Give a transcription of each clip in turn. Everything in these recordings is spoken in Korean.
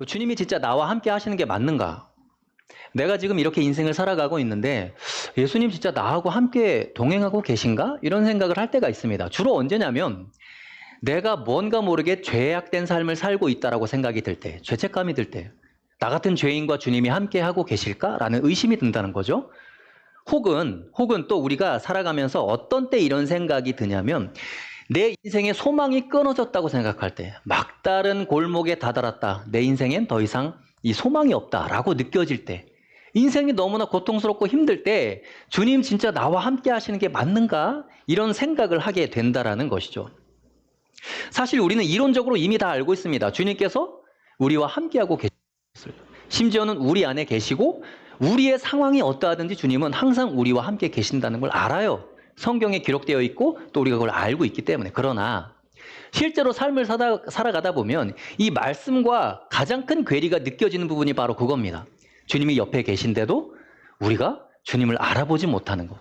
주님이 진짜 나와 함께 하시는 게 맞는가? 내가 지금 이렇게 인생을 살아가고 있는데 예수님 진짜 나하고 함께 동행하고 계신가? 이런 생각을 할 때가 있습니다. 주로 언제냐면 내가 뭔가 모르게 죄악된 삶을 살고 있다라고 생각이 들 때, 죄책감이 들 때, 나 같은 죄인과 주님이 함께 하고 계실까라는 의심이 든다는 거죠. 혹은 또 우리가 살아가면서 어떤 때 이런 생각이 드냐면 내 인생의 소망이 끊어졌다고 생각할 때, 막다른 골목에 다다랐다. 내 인생엔 더 이상 이 소망이 없다라고 느껴질 때, 인생이 너무나 고통스럽고 힘들 때 주님 진짜 나와 함께 하시는 게 맞는가? 이런 생각을 하게 된다라는 것이죠. 사실 우리는 이론적으로 이미 다 알고 있습니다. 주님께서 우리와 함께하고 계십니다. 심지어는 우리 안에 계시고 우리의 상황이 어떠하든지 주님은 항상 우리와 함께 계신다는 걸 알아요. 성경에 기록되어 있고 또 우리가 그걸 알고 있기 때문에. 그러나 실제로 삶을 살아가다 보면 이 말씀과 가장 큰 괴리가 느껴지는 부분이 바로 그겁니다. 주님이 옆에 계신데도 우리가 주님을 알아보지 못하는 것.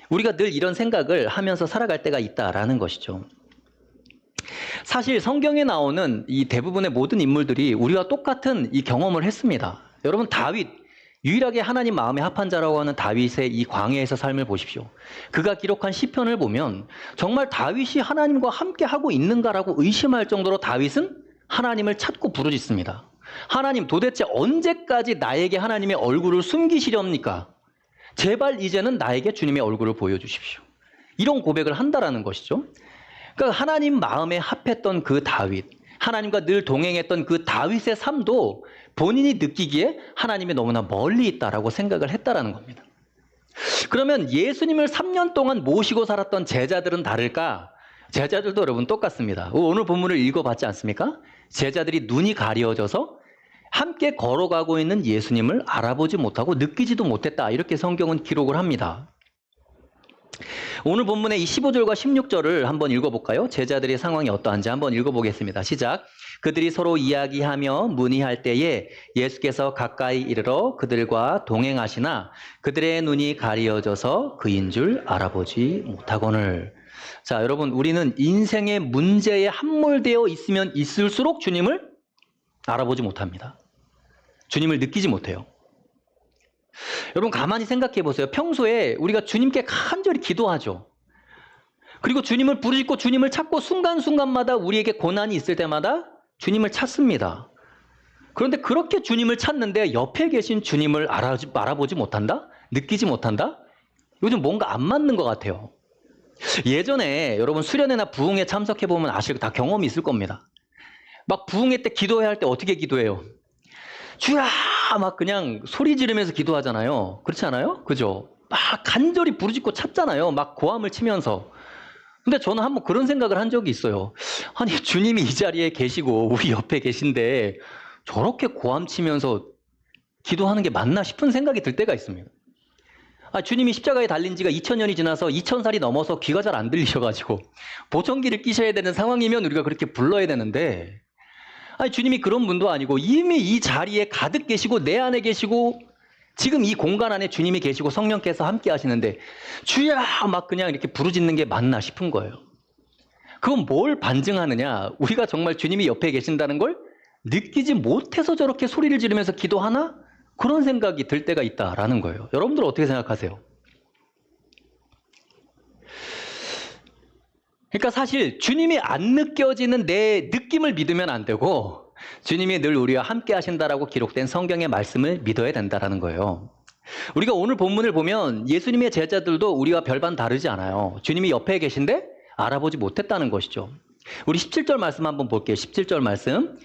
우리가 늘 이런 생각을 하면서 살아갈 때가 있다라는 것이죠. 사실 성경에 나오는 이 대부분의 모든 인물들이 우리와 똑같은 이 경험을 했습니다. 여러분, 다윗, 유일하게 하나님 마음에 합한 자라고 하는 다윗의 이 광야에서 삶을 보십시오. 그가 기록한 시편을 보면 정말 다윗이 하나님과 함께 하고 있는가라고 의심할 정도로 다윗은 하나님을 찾고 부르짖습니다. 하나님, 도대체 언제까지 나에게 하나님의 얼굴을 숨기시렵니까? 제발 이제는 나에게 주님의 얼굴을 보여주십시오. 이런 고백을 한다라는 것이죠. 그러니까 하나님 마음에 합했던 그 다윗, 하나님과 늘 동행했던 그 다윗의 삶도 본인이 느끼기에 하나님이 너무나 멀리 있다라고 생각을 했다라는 겁니다. 그러면 예수님을 3년 동안 모시고 살았던 제자들은 다를까? 제자들도 여러분 똑같습니다. 오늘 본문을 읽어봤지 않습니까? 제자들이 눈이 가려져서 함께 걸어가고 있는 예수님을 알아보지 못하고 느끼지도 못했다. 이렇게 성경은 기록을 합니다. 오늘 본문의 이 15절과 16절을 한번 읽어볼까요? 제자들의 상황이 어떠한지 한번 읽어보겠습니다. 시작. 그들이 서로 이야기하며 문의할 때에 예수께서 가까이 이르러 그들과 동행하시나 그들의 눈이 가리어져서 그인 줄 알아보지 못하거늘. 자, 여러분, 우리는 인생의 문제에 함몰되어 있으면 있을수록 주님을 알아보지 못합니다. 주님을 느끼지 못해요. 여러분, 가만히 생각해 보세요. 평소에 우리가 주님께 간절히 기도하죠. 그리고 주님을 부르짖고 주님을 찾고 순간순간마다 우리에게 고난이 있을 때마다 주님을 찾습니다. 그런데 그렇게 주님을 찾는데 옆에 계신 주님을 알아보지 못한다? 느끼지 못한다? 요즘 뭔가 안 맞는 것 같아요. 예전에 여러분 수련회나 부흥회 참석해 보면 아실 다 경험이 있을 겁니다. 막 부흥회 때 기도해야 할 때 어떻게 기도해요? 주야! 막 그냥 소리 지르면서 기도하잖아요. 그렇지 않아요? 그죠? 막 간절히 부르짖고 찾잖아요. 막 고함을 치면서. 근데 저는 한번 그런 생각을 한 적이 있어요. 아니, 주님이 이 자리에 계시고 우리 옆에 계신데 저렇게 고함 치면서 기도하는 게 맞나 싶은 생각이 들 때가 있습니다. 주님이 십자가에 달린 지가 2000년이 지나서 2000살이 넘어서 귀가 잘 안 들리셔가지고 보청기를 끼셔야 되는 상황이면 우리가 그렇게 불러야 되는데, 주님이 그런 분도 아니고 이미 이 자리에 가득 계시고 내 안에 계시고 지금 이 공간 안에 주님이 계시고 성령께서 함께 하시는데 주야! 막 그냥 이렇게 부르짖는 게 맞나 싶은 거예요. 그건 뭘 반증하느냐? 우리가 정말 주님이 옆에 계신다는 걸 느끼지 못해서 저렇게 소리를 지르면서 기도하나? 그런 생각이 들 때가 있다라는 거예요. 여러분들 어떻게 생각하세요? 그러니까 사실 주님이 안 느껴지는 내 느낌을 믿으면 안 되고 주님이 늘 우리와 함께 하신다라고 기록된 성경의 말씀을 믿어야 된다라는 거예요. 우리가 오늘 본문을 보면 예수님의 제자들도 우리와 별반 다르지 않아요. 주님이 옆에 계신데 알아보지 못했다는 것이죠. 우리 17절 말씀 한번 볼게요. 17절 말씀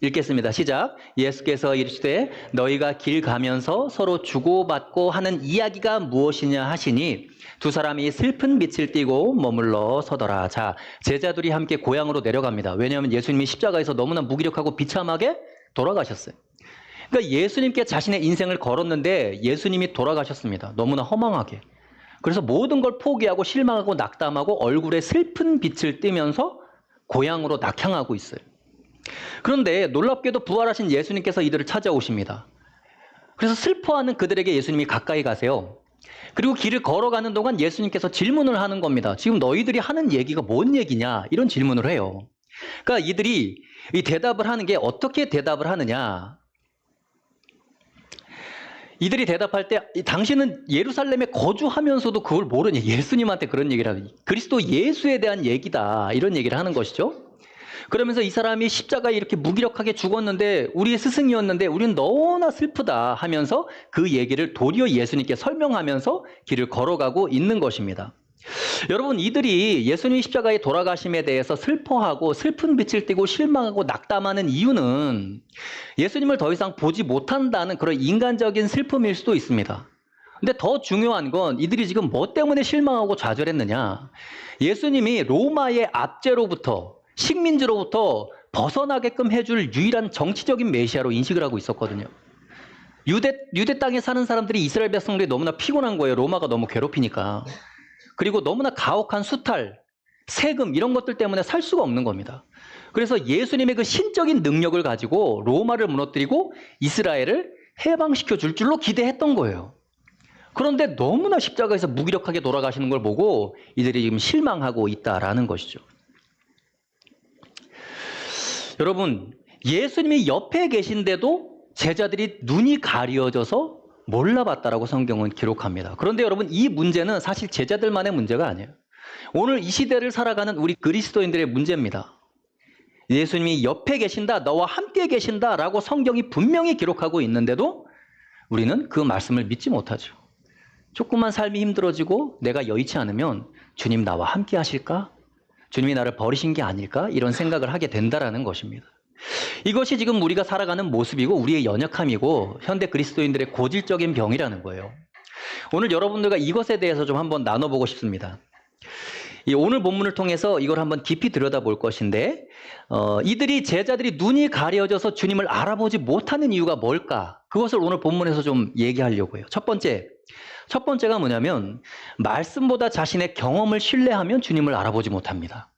읽겠습니다. 시작. 예수께서 이르시되 너희가 길 가면서 서로 주고받고 하는 이야기가 무엇이냐 하시니 두 사람이 슬픈 빛을 띠고 머물러 서더라. 자, 제자들이 함께 고향으로 내려갑니다. 왜냐하면 예수님이 십자가에서 너무나 무기력하고 비참하게 돌아가셨어요. 그러니까 예수님께 자신의 인생을 걸었는데 예수님이 돌아가셨습니다. 너무나 허망하게. 그래서 모든 걸 포기하고 실망하고 낙담하고 얼굴에 슬픈 빛을 띠면서 고향으로 낙향하고 있어요. 그런데 놀랍게도 부활하신 예수님께서 이들을 찾아오십니다. 그래서 슬퍼하는 그들에게 예수님이 가까이 가세요. 그리고 길을 걸어가는 동안 예수님께서 질문을 하는 겁니다. 지금 너희들이 하는 얘기가 뭔 얘기냐? 이런 질문을 해요. 그러니까 이들이 이 대답을 하는 게 어떻게 대답을 하느냐. 이들이 대답할 때 당신은 예루살렘에 거주하면서도 그걸 모르니, 예수님한테 그런 얘기를 하니, 그리스도 예수에 대한 얘기다, 이런 얘기를 하는 것이죠. 그러면서 이 사람이 십자가에 이렇게 무기력하게 죽었는데 우리의 스승이었는데 우리는 너무나 슬프다 하면서 그 얘기를 도리어 예수님께 설명하면서 길을 걸어가고 있는 것입니다. 여러분, 이들이 예수님이 십자가에 돌아가심에 대해서 슬퍼하고 슬픈 빛을 띠고 실망하고 낙담하는 이유는 예수님을 더 이상 보지 못한다는 그런 인간적인 슬픔일 수도 있습니다. 근데 더 중요한 건 이들이 지금 뭐 때문에 실망하고 좌절했느냐. 예수님이 로마의 압제로부터, 식민지로부터 벗어나게끔 해줄 유일한 정치적인 메시아로 인식을 하고 있었거든요. 유대 땅에 사는 사람들이, 이스라엘 백성들이 너무나 피곤한 거예요. 로마가 너무 괴롭히니까. 그리고 너무나 가혹한 수탈, 세금 이런 것들 때문에 살 수가 없는 겁니다. 그래서 예수님의 그 신적인 능력을 가지고 로마를 무너뜨리고 이스라엘을 해방시켜 줄 줄로 기대했던 거예요. 그런데 너무나 십자가에서 무기력하게 돌아가시는 걸 보고 이들이 지금 실망하고 있다라는 것이죠. 여러분, 예수님이 옆에 계신데도 제자들이 눈이 가려져서 몰라봤다라고 성경은 기록합니다. 그런데 여러분, 이 문제는 사실 제자들만의 문제가 아니에요. 오늘 이 시대를 살아가는 우리 그리스도인들의 문제입니다. 예수님이 옆에 계신다, 너와 함께 계신다라고 성경이 분명히 기록하고 있는데도 우리는 그 말씀을 믿지 못하죠. 조금만 삶이 힘들어지고 내가 여의치 않으면 주님 나와 함께 하실까? 주님이 나를 버리신 게 아닐까? 이런 생각을 하게 된다라는 것입니다. 이것이 지금 우리가 살아가는 모습이고 우리의 연약함이고 현대 그리스도인들의 고질적인 병이라는 거예요. 오늘 여러분들과 이것에 대해서 좀 한번 나눠보고 싶습니다. 이 오늘 본문을 통해서 이걸 한번 깊이 들여다볼 것인데, 이들이, 제자들이 눈이 가려져서 주님을 알아보지 못하는 이유가 뭘까? 그것을 오늘 본문에서 좀 얘기하려고 해요. 첫 번째가 뭐냐면, 말씀보다 자신의 경험을 신뢰하면 주님을 알아보지 못합니다.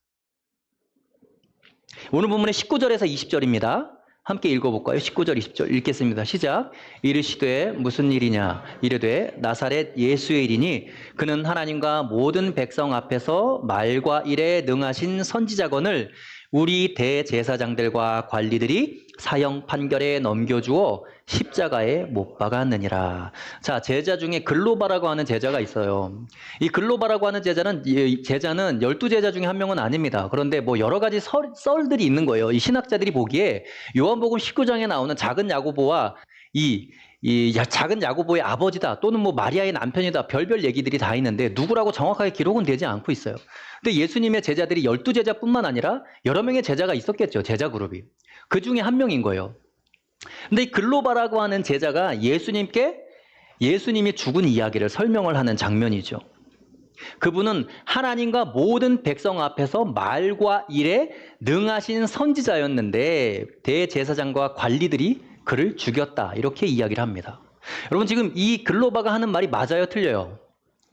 오늘 본문의 19절에서 20절입니다. 함께 읽어볼까요? 19절, 20절 읽겠습니다. 시작. 이르시되 무슨 일이냐? 이르되 나사렛 예수의 일이니 그는 하나님과 모든 백성 앞에서 말과 일에 능하신 선지자건을 우리 대제사장들과 관리들이 사형 판결에 넘겨주어 십자가에 못 박았느니라. 자, 제자 중에 글로바라고 하는 제자가 있어요. 이 글로바라고 하는 제자는 12제자 중에 한 명은 아닙니다. 그런데 뭐 여러 가지 썰들이 있는 거예요. 이 신학자들이 보기에 요한복음 19장에 나오는 작은 야고보와 이 작은 야고보의 아버지다, 또는 뭐 마리아의 남편이다, 별별 얘기들이 다 있는데 누구라고 정확하게 기록은 되지 않고 있어요. 근데 예수님의 제자들이 12제자뿐만 아니라 여러 명의 제자가 있었겠죠. 제자 그룹이. 그 중에 한 명인 거예요. 근데 이 글로바라고 하는 제자가 예수님께 예수님이 죽은 이야기를 설명을 하는 장면이죠. 그분은 하나님과 모든 백성 앞에서 말과 일에 능하신 선지자였는데 대제사장과 관리들이 그를 죽였다, 이렇게 이야기를 합니다. 여러분, 지금 이 글로바가 하는 말이 맞아요, 틀려요?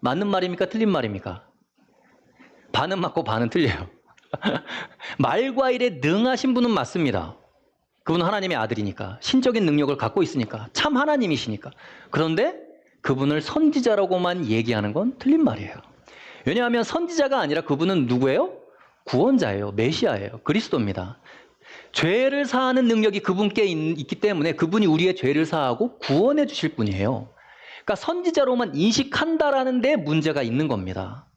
맞는 말입니까, 틀린 말입니까? 반은 맞고 반은 틀려요. 말과 일에 능하신 분은 맞습니다. 그분은 하나님의 아들이니까, 신적인 능력을 갖고 있으니까, 참 하나님이시니까. 그런데 그분을 선지자라고만 얘기하는 건 틀린 말이에요. 왜냐하면 선지자가 아니라 그분은 누구예요? 구원자예요. 메시아예요. 그리스도입니다. 죄를 사하는 능력이 그분께 있기 때문에 그분이 우리의 죄를 사하고 구원해 주실 분이에요. 그러니까 선지자로만 인식한다라는 데 문제가 있는 겁니다.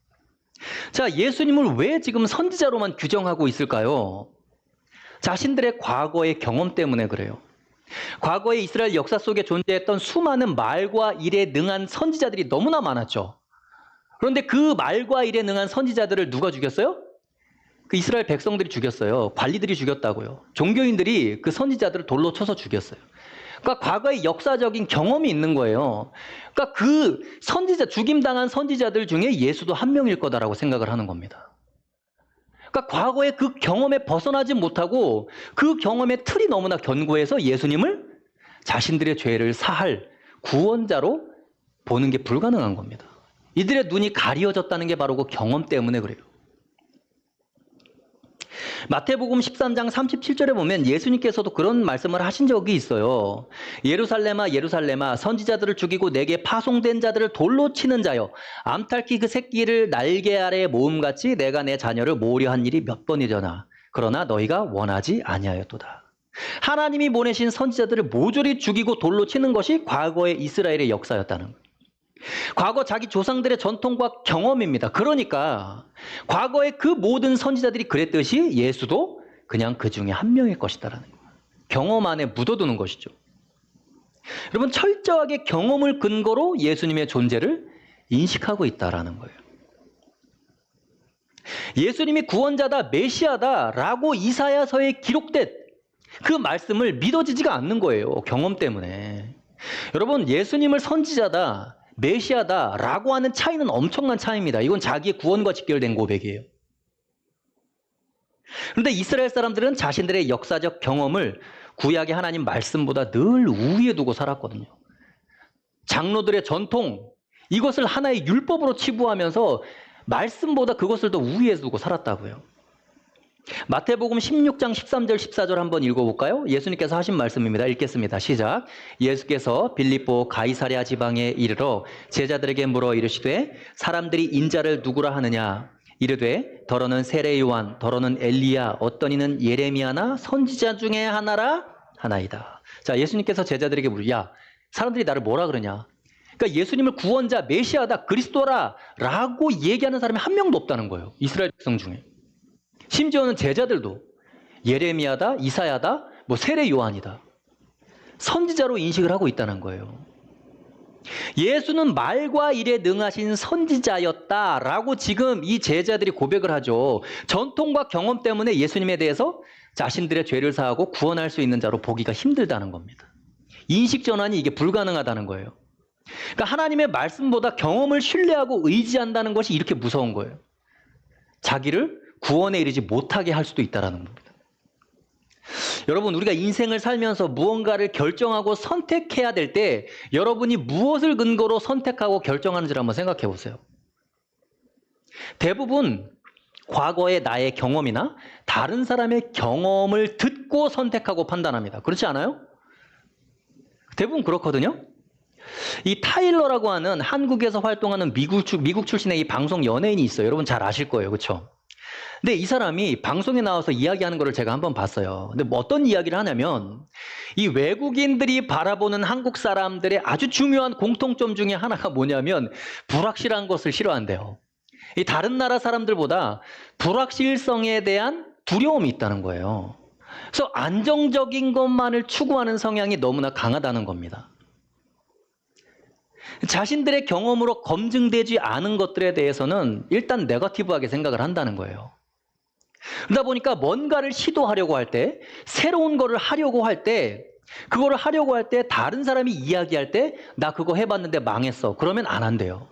자, 예수님을 왜 지금 선지자로만 규정하고 있을까요? 자신들의 과거의 경험 때문에 그래요. 과거의 이스라엘 역사 속에 존재했던 수많은 말과 일에 능한 선지자들이 너무나 많았죠. 그런데 그 말과 일에 능한 선지자들을 누가 죽였어요? 그 이스라엘 백성들이 죽였어요. 관리들이 죽였다고요. 종교인들이 그 선지자들을 돌로 쳐서 죽였어요. 그러니까 과거의 역사적인 경험이 있는 거예요. 그러니까 그 죽임당한 선지자들 중에 예수도 한 명일 거다라고 생각을 하는 겁니다. 그러니까 과거의 그 경험에 벗어나지 못하고 그 경험의 틀이 너무나 견고해서 예수님을 자신들의 죄를 사할 구원자로 보는 게 불가능한 겁니다. 이들의 눈이 가리워졌다는 게 바로 그 경험 때문에 그래요. 마태복음 13장 37절에 보면 예수님께서도 그런 말씀을 하신 적이 있어요. 예루살렘아 예루살렘아 선지자들을 죽이고 내게 파송된 자들을 돌로 치는 자여, 암탉이 그 새끼를 날개 아래 모음같이 내가 내 자녀를 모으려 한 일이 몇 번이려나. 그러나 너희가 원하지 아니하였도다. 하나님이 보내신 선지자들을 모조리 죽이고 돌로 치는 것이 과거의 이스라엘의 역사였다는 거예요. 과거 자기 조상들의 전통과 경험입니다. 그러니까 과거의 그 모든 선지자들이 그랬듯이 예수도 그냥 그 중에 한 명일 것이다라는 거예요. 경험 안에 묻어두는 것이죠. 여러분, 철저하게 경험을 근거로 예수님의 존재를 인식하고 있다라는 거예요. 예수님이 구원자다, 메시아다라고 이사야서에 기록된 그 말씀을 믿어지지가 않는 거예요. 경험 때문에. 여러분, 예수님을 선지자다, 메시아다라고 하는 차이는 엄청난 차이입니다. 이건 자기의 구원과 직결된 고백이에요. 그런데 이스라엘 사람들은 자신들의 역사적 경험을 구약의 하나님 말씀보다 늘 우위에 두고 살았거든요. 장로들의 전통, 이것을 하나의 율법으로 치부하면서 말씀보다 그것을 더 우위에 두고 살았다고요. 마태복음 16장 13절 14절 한번 읽어볼까요? 예수님께서 하신 말씀입니다. 읽겠습니다. 시작. 예수께서 빌립보 가이사랴 지방에 이르러 제자들에게 물어 이르시되 사람들이 인자를 누구라 하느냐? 이르되 더러는 세례 요한, 더러는 엘리야, 어떤 이는 예레미야나 선지자 중에 하나이다. 자, 예수님께서 제자들에게 물어, 야, 사람들이 나를 뭐라 그러냐? 그러니까 예수님을 구원자, 메시아다, 그리스도라 라고 얘기하는 사람이 한 명도 없다는 거예요. 이스라엘 백성 중에. 심지어는 제자들도 예레미야다, 이사야다, 뭐 세례 요한이다. 선지자로 인식을 하고 있다는 거예요. 예수는 말과 일에 능하신 선지자였다라고 지금 이 제자들이 고백을 하죠. 전통과 경험 때문에 예수님에 대해서 자신들의 죄를 사하고 구원할 수 있는 자로 보기가 힘들다는 겁니다. 인식 전환이 이게 불가능하다는 거예요. 그러니까 하나님의 말씀보다 경험을 신뢰하고 의지한다는 것이 이렇게 무서운 거예요. 자기를 구원에 이르지 못하게 할 수도 있다는 겁니다. 여러분, 우리가 인생을 살면서 무언가를 결정하고 선택해야 될 때 여러분이 무엇을 근거로 선택하고 결정하는지를 한번 생각해 보세요. 대부분 과거의 나의 경험이나 다른 사람의 경험을 듣고 선택하고 판단합니다. 그렇지 않아요? 대부분 그렇거든요. 이 타일러라고 하는 한국에서 활동하는 미국 출신의 이 방송 연예인이 있어요. 여러분 잘 아실 거예요. 그렇죠? 근데 이 사람이 방송에 나와서 이야기하는 거를 제가 한번 봤어요. 근데 뭐 어떤 이야기를 하냐면 이 외국인들이 바라보는 한국 사람들의 아주 중요한 공통점 중에 하나가 뭐냐면 불확실한 것을 싫어한대요. 이 다른 나라 사람들보다 불확실성에 대한 두려움이 있다는 거예요. 그래서 안정적인 것만을 추구하는 성향이 너무나 강하다는 겁니다. 자신들의 경험으로 검증되지 않은 것들에 대해서는 일단 네거티브하게 생각을 한다는 거예요. 그러다 보니까 뭔가를 시도하려고 할 때, 새로운 거를 하려고 할 때, 그거를 하려고 할 때 다른 사람이 이야기할 때 나 그거 해봤는데 망했어. 그러면 안 한대요.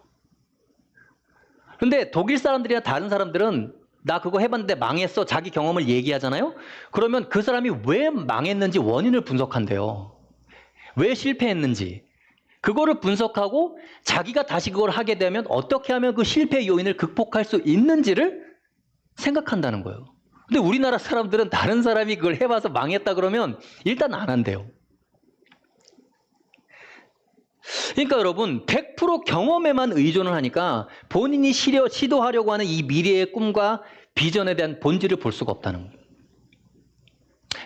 근데 독일 사람들이나 다른 사람들은 나 그거 해봤는데 망했어. 자기 경험을 얘기하잖아요. 그러면 그 사람이 왜 망했는지 원인을 분석한대요. 왜 실패했는지. 그거를 분석하고 자기가 다시 그걸 하게 되면 어떻게 하면 그 실패 요인을 극복할 수 있는지를 생각한다는 거예요. 근데 우리나라 사람들은 다른 사람이 그걸 해봐서 망했다 그러면 일단 안 한대요. 그러니까 여러분 100% 경험에만 의존을 하니까 본인이 시도하려고 하는 이 미래의 꿈과 비전에 대한 본질을 볼 수가 없다는 거예요.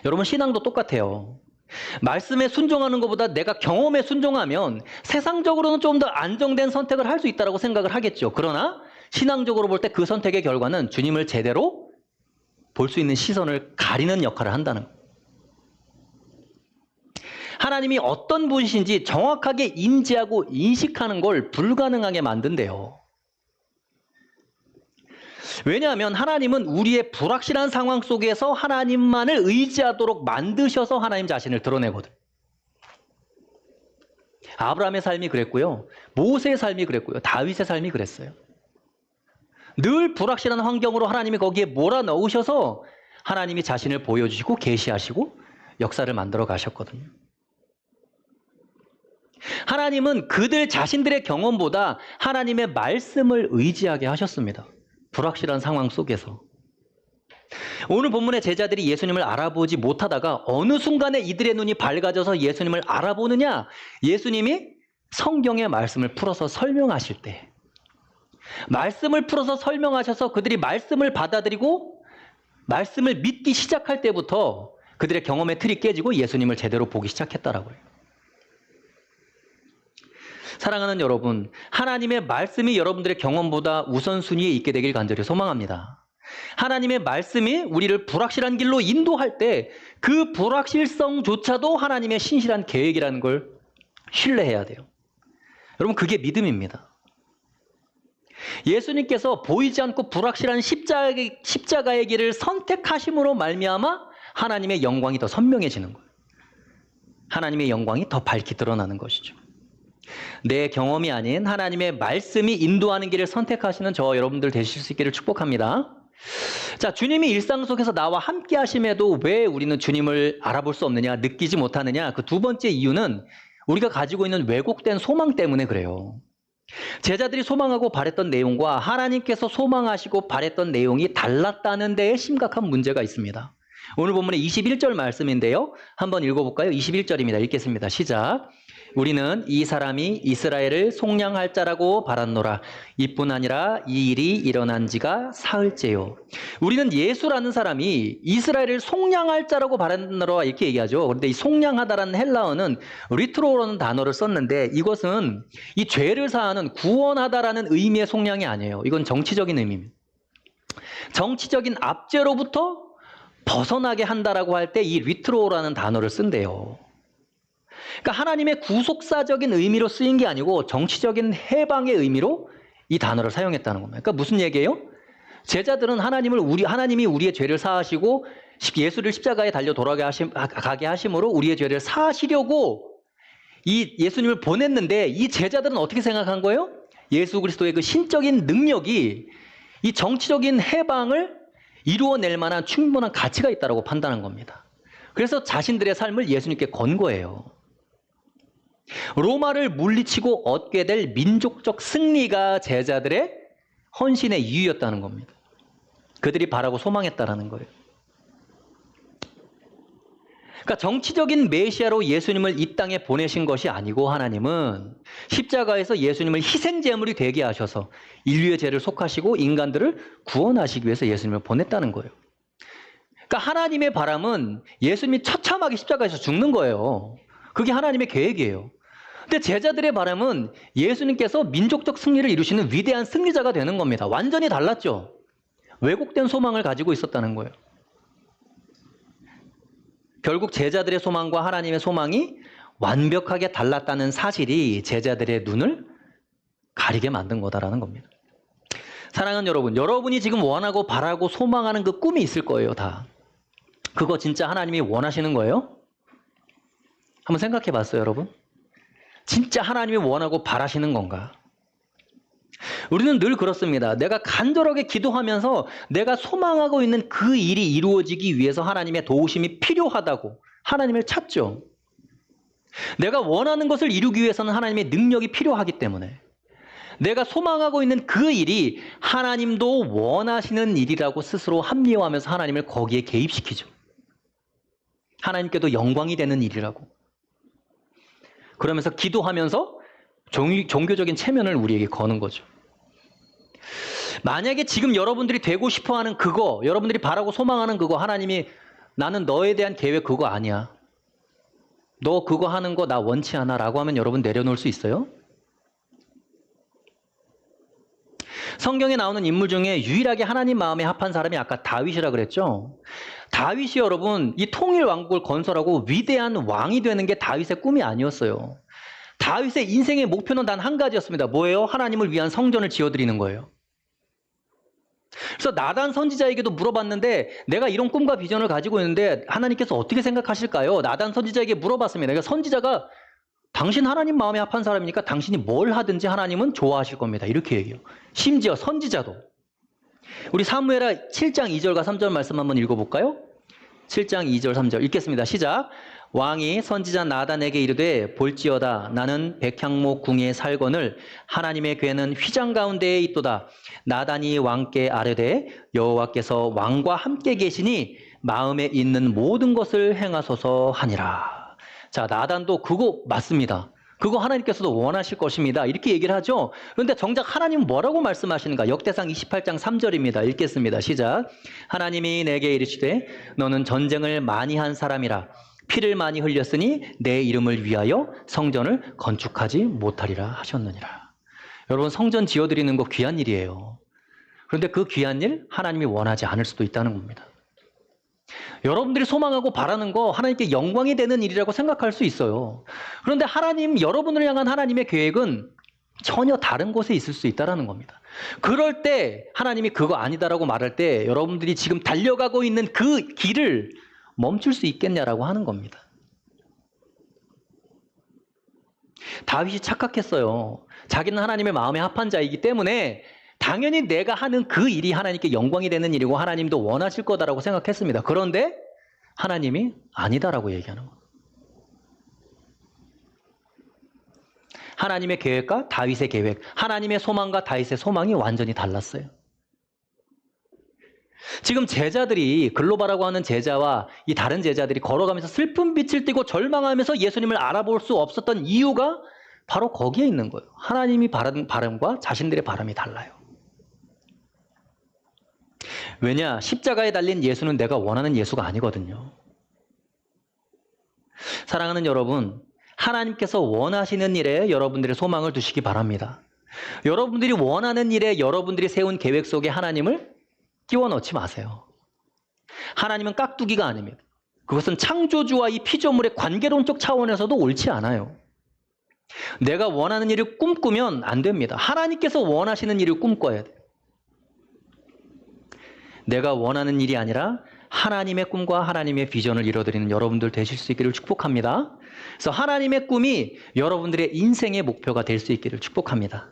여러분 신앙도 똑같아요. 말씀에 순종하는 것보다 내가 경험에 순종하면 세상적으로는 좀 더 안정된 선택을 할 수 있다고 생각을 하겠죠. 그러나 신앙적으로 볼 때 그 선택의 결과는 주님을 제대로 볼 수 있는 시선을 가리는 역할을 한다는 거예요. 하나님이 어떤 분이신지 정확하게 인지하고 인식하는 걸 불가능하게 만든대요. 왜냐하면 하나님은 우리의 불확실한 상황 속에서 하나님만을 의지하도록 만드셔서 하나님 자신을 드러내거든. 아브라함의 삶이 그랬고요. 모세의 삶이 그랬고요. 다윗의 삶이 그랬어요. 늘 불확실한 환경으로 하나님이 거기에 몰아넣으셔서 하나님이 자신을 보여주시고 계시하시고 역사를 만들어 가셨거든요. 하나님은 그들 자신들의 경험보다 하나님의 말씀을 의지하게 하셨습니다. 불확실한 상황 속에서. 오늘 본문의 제자들이 예수님을 알아보지 못하다가 어느 순간에 이들의 눈이 밝아져서 예수님을 알아보느냐? 예수님이 성경의 말씀을 풀어서 설명하실 때, 말씀을 풀어서 설명하셔서 그들이 말씀을 받아들이고 말씀을 믿기 시작할 때부터 그들의 경험의 틀이 깨지고 예수님을 제대로 보기 시작했다라고요. 사랑하는 여러분, 하나님의 말씀이 여러분들의 경험보다 우선순위에 있게 되길 간절히 소망합니다. 하나님의 말씀이 우리를 불확실한 길로 인도할 때 그 불확실성조차도 하나님의 신실한 계획이라는 걸 신뢰해야 돼요. 여러분, 그게 믿음입니다. 예수님께서 보이지 않고 불확실한 십자가의 길을 선택하심으로 말미암아 하나님의 영광이 더 선명해지는 거예요. 하나님의 영광이 더 밝게 드러나는 것이죠. 내 경험이 아닌 하나님의 말씀이 인도하는 길을 선택하시는 저와 여러분들 되실 수 있기를 축복합니다. 자, 주님이 일상 속에서 나와 함께 하심에도 왜 우리는 주님을 알아볼 수 없느냐, 느끼지 못하느냐, 그 두 번째 이유는 우리가 가지고 있는 왜곡된 소망 때문에 그래요. 제자들이 소망하고 바랬던 내용과 하나님께서 소망하시고 바랬던 내용이 달랐다는 데에 심각한 문제가 있습니다. 오늘 본문의 21절 말씀인데요. 한번 읽어볼까요? 21절입니다. 읽겠습니다. 시작. 우리는 이 사람이 이스라엘을 속량할 자라고 바랐노라. 이뿐 아니라 이 일이 일어난 지가 사흘째요. 우리는 예수라는 사람이 이스라엘을 속량할 자라고 바랐노라 이렇게 얘기하죠. 그런데 이 속량하다라는 헬라어는 리트로라는 단어를 썼는데 이것은 이 죄를 사하는 구원하다라는 의미의 속량이 아니에요. 이건 정치적인 의미입니다. 정치적인 압제로부터 벗어나게 한다라고 할 때 이 리트로라는 단어를 쓴대요. 그러니까 하나님의 구속사적인 의미로 쓰인 게 아니고 정치적인 해방의 의미로 이 단어를 사용했다는 겁니다. 그러니까 무슨 얘기예요? 제자들은 하나님이 우리의 죄를 사하시고 예수를 십자가에 달려 돌아가게 하심으로 우리의 죄를 사하시려고 이 예수님을 보냈는데 이 제자들은 어떻게 생각한 거예요? 예수 그리스도의 그 신적인 능력이 이 정치적인 해방을 이루어낼 만한 충분한 가치가 있다고 판단한 겁니다. 그래서 자신들의 삶을 예수님께 건 거예요. 로마를 물리치고 얻게 될 민족적 승리가 제자들의 헌신의 이유였다는 겁니다. 그들이 바라고 소망했다라는 거예요. 그러니까 정치적인 메시아로 예수님을 이 땅에 보내신 것이 아니고 하나님은 십자가에서 예수님을 희생제물이 되게 하셔서 인류의 죄를 속하시고 인간들을 구원하시기 위해서 예수님을 보냈다는 거예요. 그러니까 하나님의 바람은 예수님이 처참하게 십자가에서 죽는 거예요. 그게 하나님의 계획이에요. 근데 제자들의 바람은 예수님께서 민족적 승리를 이루시는 위대한 승리자가 되는 겁니다. 완전히 달랐죠. 왜곡된 소망을 가지고 있었다는 거예요. 결국 제자들의 소망과 하나님의 소망이 완벽하게 달랐다는 사실이 제자들의 눈을 가리게 만든 거다라는 겁니다. 사랑하는 여러분, 여러분이 지금 원하고 바라고 소망하는 그 꿈이 있을 거예요, 다. 그거 진짜 하나님이 원하시는 거예요? 한번 생각해 봤어요, 여러분? 진짜 하나님이 원하고 바라시는 건가? 우리는 늘 그렇습니다. 내가 간절하게 기도하면서 내가 소망하고 있는 그 일이 이루어지기 위해서 하나님의 도우심이 필요하다고 하나님을 찾죠. 내가 원하는 것을 이루기 위해서는 하나님의 능력이 필요하기 때문에 내가 소망하고 있는 그 일이 하나님도 원하시는 일이라고 스스로 합리화하면서 하나님을 거기에 개입시키죠. 하나님께도 영광이 되는 일이라고. 그러면서 기도하면서 종교적인 체면을 우리에게 거는 거죠. 만약에 지금 여러분들이 되고 싶어하는 그거, 여러분들이 바라고 소망하는 그거, 하나님이 나는 너에 대한 계획 그거 아니야. 너 그거 하는 거 나 원치 않아 라고 하면 여러분 내려놓을 수 있어요? 성경에 나오는 인물 중에 유일하게 하나님 마음에 합한 사람이 아까 다윗이라 그랬죠. 다윗이 여러분 이 통일 왕국을 건설하고 위대한 왕이 되는 게 다윗의 꿈이 아니었어요. 다윗의 인생의 목표는 단 한 가지였습니다. 뭐예요? 하나님을 위한 성전을 지어드리는 거예요. 그래서 나단 선지자에게도 물어봤는데 내가 이런 꿈과 비전을 가지고 있는데 하나님께서 어떻게 생각하실까요? 나단 선지자에게 물어봤습니다. 그러니까 선지자가 당신 하나님 마음에 합한 사람이니까 당신이 뭘 하든지 하나님은 좋아하실 겁니다. 이렇게 얘기해요. 심지어 선지자도. 우리 사무엘하 7장 2절과 3절 말씀 한번 읽어볼까요? 7장 2절 3절 읽겠습니다. 시작. 왕이 선지자 나단에게 이르되 볼지어다 나는 백향목 궁에 살거늘 하나님의 궤는 휘장 가운데에 있도다. 나단이 왕께 아뢰되 여호와께서 왕과 함께 계시니 마음에 있는 모든 것을 행하소서 하니라. 자, 나단도 그거 맞습니다. 그거 하나님께서도 원하실 것입니다. 이렇게 얘기를 하죠. 그런데 정작 하나님은 뭐라고 말씀하시는가? 역대상 28장 3절입니다. 읽겠습니다. 시작. 하나님이 내게 이르시되 너는 전쟁을 많이 한 사람이라 피를 많이 흘렸으니 내 이름을 위하여 성전을 건축하지 못하리라 하셨느니라. 여러분, 성전 지어드리는 거 귀한 일이에요. 그런데 그 귀한 일 하나님이 원하지 않을 수도 있다는 겁니다. 여러분들이 소망하고 바라는 거 하나님께 영광이 되는 일이라고 생각할 수 있어요. 그런데 여러분을 향한 하나님의 계획은 전혀 다른 곳에 있을 수 있다는 겁니다. 그럴 때 하나님이 그거 아니다라고 말할 때 여러분들이 지금 달려가고 있는 그 길을 멈출 수 있겠냐라고 하는 겁니다. 다윗이 착각했어요. 자기는 하나님의 마음에 합한 자이기 때문에 당연히 내가 하는 그 일이 하나님께 영광이 되는 일이고 하나님도 원하실 거다라고 생각했습니다. 그런데 하나님이 아니다라고 얘기하는 거예요. 하나님의 계획과 다윗의 계획, 하나님의 소망과 다윗의 소망이 완전히 달랐어요. 지금 제자들이, 글로바라고 하는 제자와 이 다른 제자들이 걸어가면서 슬픈 빛을 띠고 절망하면서 예수님을 알아볼 수 없었던 이유가 바로 거기에 있는 거예요. 하나님이 바라는 바람과 자신들의 바람이 달라요. 왜냐? 십자가에 달린 예수는 내가 원하는 예수가 아니거든요. 사랑하는 여러분, 하나님께서 원하시는 일에 여러분들의 소망을 두시기 바랍니다. 여러분들이 원하는 일에 여러분들이 세운 계획 속에 하나님을 끼워 넣지 마세요. 하나님은 깍두기가 아닙니다. 그것은 창조주와 이 피조물의 관계론적 차원에서도 옳지 않아요. 내가 원하는 일을 꿈꾸면 안 됩니다. 하나님께서 원하시는 일을 꿈꿔야 돼요. 내가 원하는 일이 아니라 하나님의 꿈과 하나님의 비전을 이뤄드리는 여러분들 되실 수 있기를 축복합니다. 그래서 하나님의 꿈이 여러분들의 인생의 목표가 될 수 있기를 축복합니다.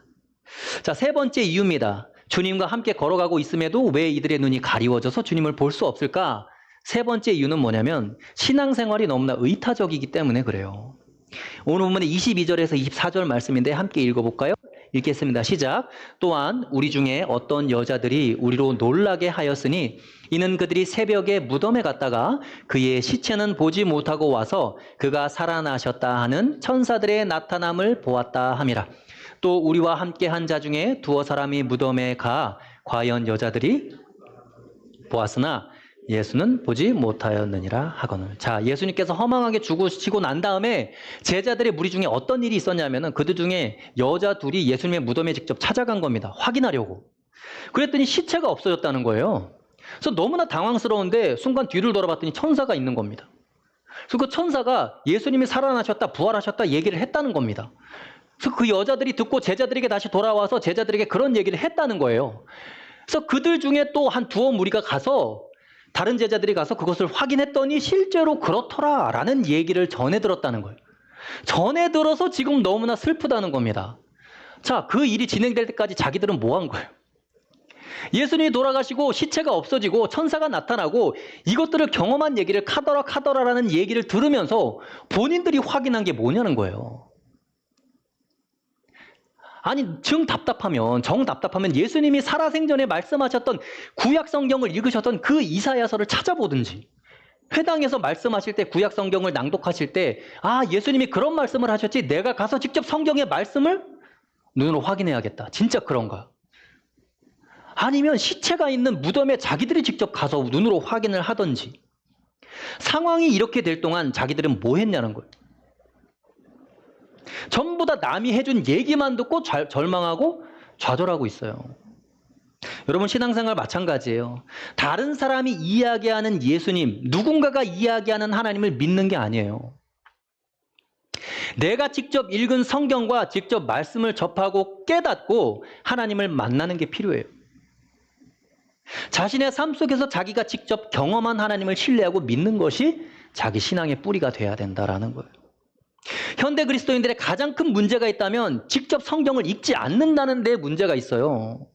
자, 세 번째 이유입니다. 주님과 함께 걸어가고 있음에도 왜 이들의 눈이 가리워져서 주님을 볼 수 없을까? 세 번째 이유는 뭐냐면 신앙생활이 너무나 의타적이기 때문에 그래요. 오늘 본문의 22절에서 24절 말씀인데 함께 읽어볼까요? 읽겠습니다. 시작. 또한 우리 중에 어떤 여자들이 우리로 놀라게 하였으니 이는 그들이 새벽에 무덤에 갔다가 그의 시체는 보지 못하고 와서 그가 살아나셨다 하는 천사들의 나타남을 보았다 함이라. 또 우리와 함께 한 자 중에 두어 사람이 무덤에 가 과연 여자들이 보았으나 예수는 보지 못하였느니라 하거늘. 자, 예수님께서 허망하게 죽으시고 난 다음에 제자들의 무리 중에 어떤 일이 있었냐면은 그들 중에 여자 둘이 예수님의 무덤에 직접 찾아간 겁니다. 확인하려고. 그랬더니 시체가 없어졌다는 거예요. 그래서 너무나 당황스러운데 순간 뒤를 돌아봤더니 천사가 있는 겁니다. 그래서 그 천사가 예수님이 살아나셨다, 부활하셨다 얘기를 했다는 겁니다. 그래서 그 여자들이 듣고 제자들에게 다시 돌아와서 제자들에게 그런 얘기를 했다는 거예요. 그래서 그들 중에 또 한 두어 무리가 가서 다른 제자들이 가서 그것을 확인했더니 실제로 그렇더라 라는 얘기를 전해 들었다는 거예요. 전해 들어서 지금 너무나 슬프다는 겁니다. 자, 그 일이 진행될 때까지 자기들은 뭐 한 거예요? 예수님이 돌아가시고 시체가 없어지고 천사가 나타나고 이것들을 경험한 얘기를 카더라라는 얘기를 들으면서 본인들이 확인한 게 뭐냐는 거예요. 아니, 정 답답하면 예수님이 살아생전에 말씀하셨던 구약 성경을 읽으셨던 그 이사야서를 찾아보든지, 회당에서 말씀하실 때 구약 성경을 낭독하실 때 아, 예수님이 그런 말씀을 하셨지, 내가 가서 직접 성경의 말씀을 눈으로 확인해야겠다. 진짜 그런가? 아니면 시체가 있는 무덤에 자기들이 직접 가서 눈으로 확인을 하든지. 상황이 이렇게 될 동안 자기들은 뭐 했냐는 거예요. 전부 다 남이 해준 얘기만 듣고 절망하고 좌절하고 있어요. 여러분, 신앙생활 마찬가지예요. 다른 사람이 이야기하는 예수님, 누군가가 이야기하는 하나님을 믿는 게 아니에요. 내가 직접 읽은 성경과 직접 말씀을 접하고 깨닫고 하나님을 만나는 게 필요해요. 자신의 삶 속에서 자기가 직접 경험한 하나님을 신뢰하고 믿는 것이 자기 신앙의 뿌리가 돼야 된다라는 거예요. 현대 그리스도인들의 가장 큰 문제가 있다면 직접 성경을 읽지 않는다는 데 문제가 있어요.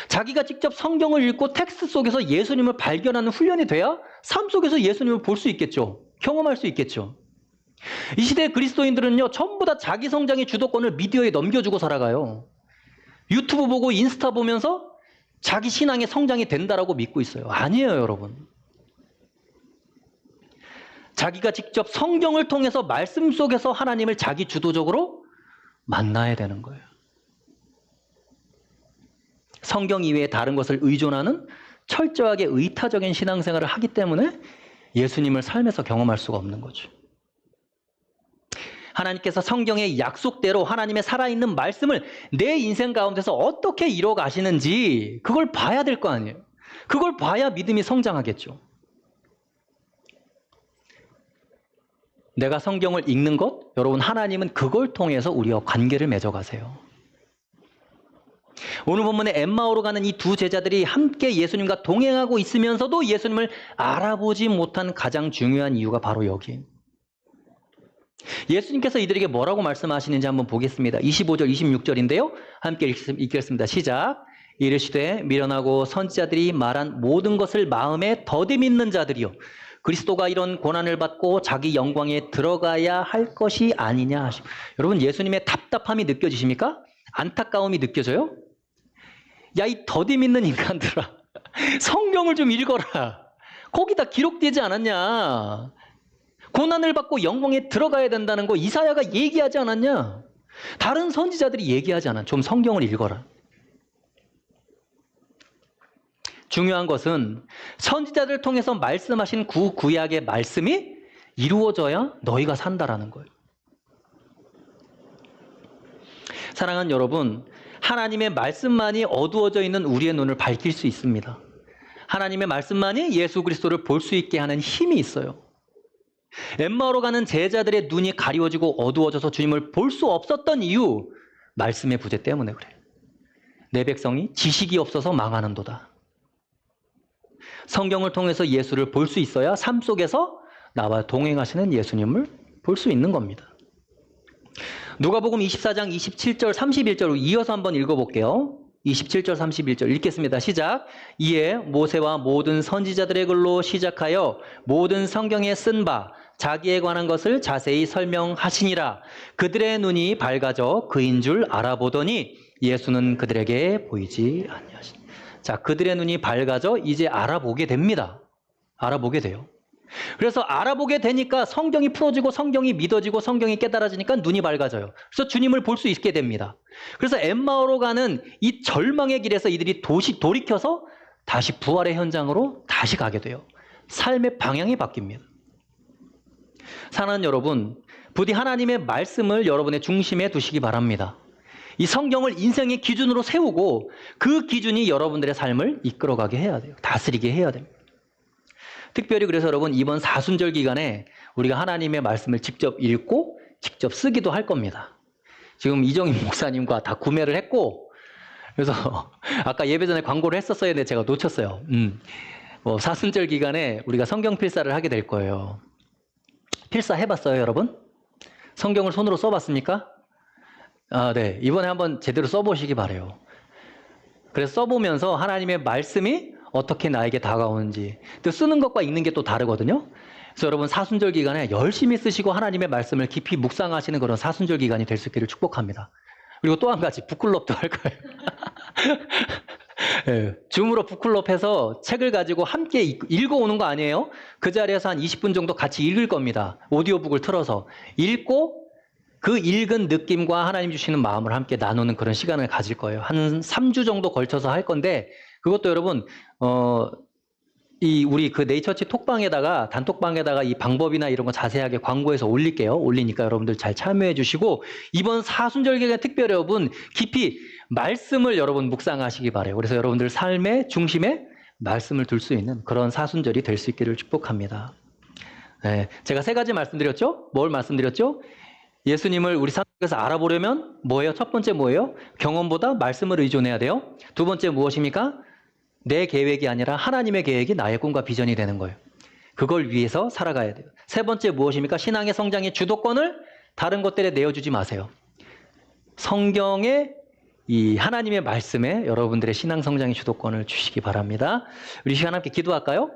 자기가 직접 성경을 읽고 텍스트 속에서 예수님을 발견하는 훈련이 돼야 삶 속에서 예수님을 볼 수 있겠죠. 경험할 수 있겠죠. 이 시대의 그리스도인들은요, 전부 다 자기 성장의 주도권을 미디어에 넘겨주고 살아가요. 유튜브 보고 인스타 보면서 자기 신앙의 성장이 된다라고 믿고 있어요. 아니에요, 여러분. 자기가 직접 성경을 통해서 말씀 속에서 하나님을 자기 주도적으로 만나야 되는 거예요. 성경 이외에 다른 것을 의존하는 철저하게 의타적인 신앙생활을 하기 때문에 예수님을 삶에서 경험할 수가 없는 거죠. 하나님께서 성경의 약속대로 하나님의 살아있는 말씀을 내 인생 가운데서 어떻게 이루어 가시는지 그걸 봐야 될 거 아니에요. 그걸 봐야 믿음이 성장하겠죠. 내가 성경을 읽는 것, 여러분 하나님은 그걸 통해서 우리와 관계를 맺어가세요. 오늘 본문에 엠마오로 가는 이 두 제자들이 함께 예수님과 동행하고 있으면서도 예수님을 알아보지 못한 가장 중요한 이유가 바로 여기. 예수님께서 이들에게 뭐라고 말씀하시는지 한번 보겠습니다. 25절, 26절인데요. 함께 읽겠습니다. 시작. 이르시되 미련하고 선지자들이 말한 모든 것을 마음에 더디 믿는 자들이요. 그리스도가 이런 고난을 받고 자기 영광에 들어가야 할 것이 아니냐 하시고. 여러분 예수님의 답답함이 느껴지십니까? 안타까움이 느껴져요? 야, 이 더디 믿는 인간들아. 성경을 좀 읽어라. 거기다 기록되지 않았냐. 고난을 받고 영광에 들어가야 된다는 거 이사야가 얘기하지 않았냐. 다른 선지자들이 얘기하지 않았냐. 좀 성경을 읽어라. 중요한 것은 선지자들을 통해서 말씀하신 구약의 말씀이 이루어져야 너희가 산다라는 거예요. 사랑하는 여러분, 하나님의 말씀만이 어두워져 있는 우리의 눈을 밝힐 수 있습니다. 하나님의 말씀만이 예수 그리스도를 볼 수 있게 하는 힘이 있어요. 엠마오로 가는 제자들의 눈이 가리워지고 어두워져서 주님을 볼 수 없었던 이유, 말씀의 부재 때문에 그래요. 내 백성이 지식이 없어서 망하는도다. 성경을 통해서 예수를 볼 수 있어야 삶 속에서 나와 동행하시는 예수님을 볼 수 있는 겁니다. 누가복음 24장 27절 31절로 이어서 한번 읽어볼게요. 27절 31절 읽겠습니다. 시작. 이에 모세와 모든 선지자들의 글로 시작하여 모든 성경에 쓴 바 자기에 관한 것을 자세히 설명하시니라. 그들의 눈이 밝아져 그인 줄 알아보더니 예수는 그들에게 보이지 아니하시니. 자, 그들의 눈이 밝아져 이제 알아보게 됩니다. 알아보게 돼요. 그래서 알아보게 되니까 성경이 풀어지고 성경이 믿어지고 성경이 깨달아지니까 눈이 밝아져요. 그래서 주님을 볼 수 있게 됩니다. 그래서 엠마오로 가는 이 절망의 길에서 이들이 돌이켜서 다시 부활의 현장으로 다시 가게 돼요. 삶의 방향이 바뀝니다. 사랑하는 여러분, 부디 하나님의 말씀을 여러분의 중심에 두시기 바랍니다. 이 성경을 인생의 기준으로 세우고 그 기준이 여러분들의 삶을 이끌어가게 해야 돼요. 다스리게 해야 됩니다. 특별히 그래서 여러분 이번 사순절 기간에 우리가 하나님의 말씀을 직접 읽고 직접 쓰기도 할 겁니다. 지금 이정희 목사님과 다 구매를 했고, 그래서 아까 예배 전에 광고를 했었어야 했는데 제가 놓쳤어요. 사순절 기간에 우리가 성경 필사를 하게 될 거예요. 필사 해봤어요, 여러분? 성경을 손으로 써봤습니까? 아, 네. 이번에 한번 제대로 써보시기 바라요. 그래서 써보면서 하나님의 말씀이 어떻게 나에게 다가오는지, 또 쓰는 것과 읽는 게 또 다르거든요. 그래서 여러분 사순절 기간에 열심히 쓰시고 하나님의 말씀을 깊이 묵상하시는 그런 사순절 기간이 될 수 있기를 축복합니다. 그리고 또 한 가지 북클럽도 할 거예요. 네, 줌으로 북클럽 해서 책을 가지고 함께 읽어오는 거 아니에요? 그 자리에서 한 20분 정도 같이 읽을 겁니다. 오디오북을 틀어서 읽고 그 읽은 느낌과 하나님 주시는 마음을 함께 나누는 그런 시간을 가질 거예요. 한 3주 정도 걸쳐서 할 건데, 그것도 여러분 우리 그 네이처치 톡방에다가 단톡방에다가 이 방법이나 이런 거 자세하게 광고해서 올릴게요. 올리니까 여러분들 잘 참여해 주시고, 이번 사순절 기간 특별히 여러분 깊이 말씀을 여러분 묵상하시기 바라요. 그래서 여러분들 삶의 중심에 말씀을 둘 수 있는 그런 사순절이 될 수 있기를 축복합니다. 네, 제가 3가지 말씀드렸죠? 뭘 말씀드렸죠? 예수님을 우리 삶 속에서 알아보려면 뭐예요? 첫 번째 뭐예요? 경험보다 말씀을 의존해야 돼요. 두 번째 무엇입니까? 내 계획이 아니라 하나님의 계획이 나의 꿈과 비전이 되는 거예요. 그걸 위해서 살아가야 돼요. 세 번째 무엇입니까? 신앙의 성장의 주도권을 다른 것들에 내어주지 마세요. 성경의 이 하나님의 말씀에 여러분들의 신앙 성장의 주도권을 주시기 바랍니다. 우리 시간 함께 기도할까요?